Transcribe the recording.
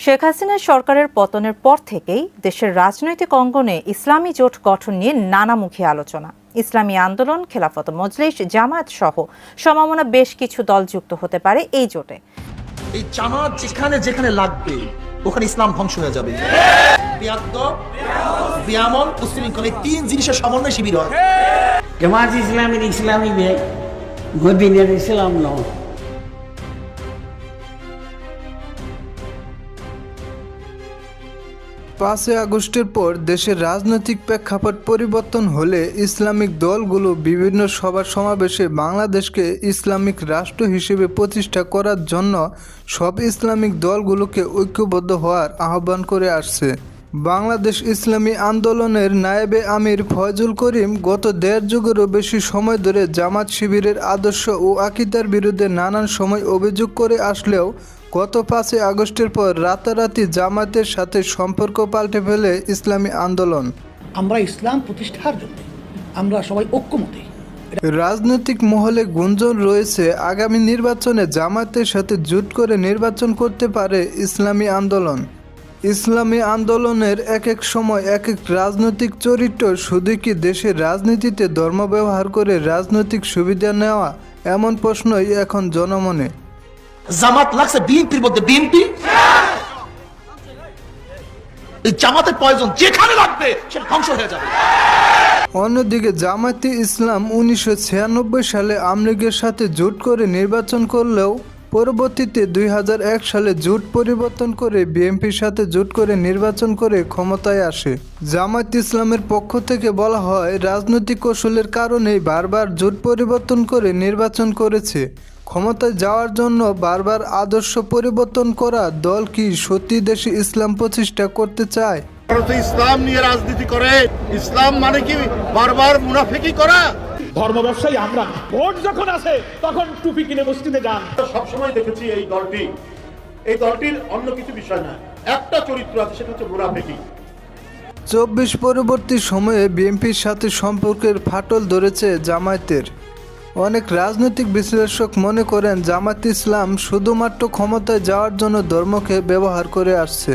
শেখ হাসিনার সরকারের পতনের পর থেকেই দেশের রাজনৈতিক অঙ্গনে ইসলামী জোট গঠন নিয়ে নানামুখী আলোচনা। ইসলামী আন্দোলন, খেলাফত মজলিস, জামায়াত সহ সমমনা বেশ কিছু দল যুক্ত হতে পারে এই জোটে। এই জামাত যেখানে যেখানে লাগবে ওখানে ইসলাম ধ্বংস হয়ে যাবে। বিয়ামল, উশৃঙ্খল, এই তিন জিনিসের সমন্বয় শিবির হয়। জামাত ইসলামের ইসলামী ব্যাগ, মদিনার ইসলাম নয়। 5 আগস্টের পর দেশের রাজনৈতিক প্রেক্ষাপট পরিবর্তন হলে ইসলামিক দলগুলো বিভিন্ন সভা সমাবেশে বাংলাদেশকে ইসলামিক রাষ্ট্র হিসেবে প্রতিষ্ঠা করার জন্য সব ইসলামিক দলগুলোকে ঐক্যবদ্ধ হওয়ার আহ্বান করে আসছে। বাংলাদেশ ইসলামী আন্দোলনের নায়েবে আমির ফয়জুল করিম গত 1.5 যুগেরও বেশি সময় ধরে জামাত শিবিরের আদর্শ ও আকীদার বিরুদ্ধে নানান সময় অভিযোগ করে আসলেও গত 5 আগস্টের পর রাতারাতি জামাতের সাথে সম্পর্ক পাল্টে ফেলে ইসলামী আন্দোলন। আমরা ইসলাম প্রতিষ্ঠার জন্য আমরা সবাই ঐক্যমতী। রাজনৈতিক মহলে গুঞ্জন রয়েছে আগামী নির্বাচনে জামাতের সাথে জোট করে নির্বাচন করতে পারে ইসলামী আন্দোলন। ইসলামী আন্দোলনের এক এক সময় এক এক রাজনৈতিক চরিত্র শুধু কি দেশের রাজনীতিতে ধর্ম ব্যবহার করে রাজনৈতিক সুবিধা নেওয়া, এমন প্রশ্নই এখন জনমনে। জামাত লাগছে বিএনপির মধ্যে, বিএনপি এই জামাতের প্রয়োজন যেখানে লাগবে সেটা ধ্বংস হয়ে যাবে। অন্যদিকে জামায়াতে ইসলাম 1996 সালে আওয়ামী লীগের সাথে জোট করে নির্বাচন করলেও পরবর্তীতে 2001 সালে জোট পরিবর্তন করে বিএনপির সাথে জোট করে নির্বাচন করে ক্ষমতায় আসে। জামায়াত ইসলামের পক্ষ থেকে বলা হয়, রাজনৈতিক কৌশলের কারণেই বারবার জোট পরিবর্তন করে নির্বাচন করেছে। ক্ষমতায় যাওয়ার জন্য বারবার আদর্শ পরিবর্তন করা দল কি সত্যি দেশে ইসলাম প্রতিষ্ঠা করতে চায়? ইসলাম নিয়ে রাজনীতি করে, ইসলাম মানে কি বারবার মুনাফিকি করা? ধর্ম ব্যবসায়ী আমরা, ভোট যখন আসে তখন টুপি কিনে মসজিদে যান। সবসময় দেখেছি এই দলটির অন্য কিছু বিষয় না, একটা চরিত্র আছে, সেটা হচ্ছে মুনাফিকি। 24 পরবর্তী সময়ে বিএনপির সাথে সম্পর্কের ফাটল ধরেছে জামায়াতের। অনেক রাজনৈতিক বিশ্লেষক মনে করেন জামায়াত ইসলাম শুধুমাত্র ক্ষমতায় যাওয়ার জন্য ধর্মকে ব্যবহার করে আসছে।